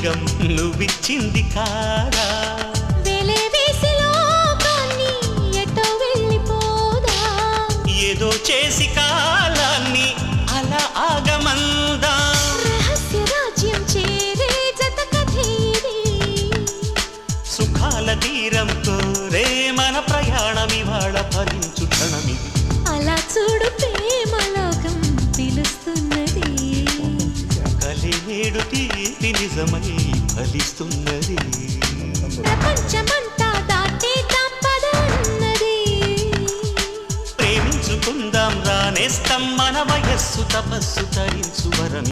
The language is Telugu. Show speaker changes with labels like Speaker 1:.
Speaker 1: వేగం నువ్విచ్చింది కాదా ఏదో చేసి కాలాన్ని అలా ఆగమందా
Speaker 2: రహస్య రాజ్యం చేరే జత కథీరి
Speaker 1: సుఖాల తీరంతో రే మన ప్రయాణం ఇవాళ ఫలించు క్షణమిది
Speaker 2: అలా చూడు ప్రేమలోకం పిలుస్తున్నది
Speaker 1: కలినేడు తీపి నిజమై ఫలిస్తున్నది
Speaker 2: ప్రపంచమంతా దాటి తప్పదన్నది
Speaker 1: ప్రేమించుకుందాం రానేస్తం మన వయస్సు తపస్సు తరించు వరం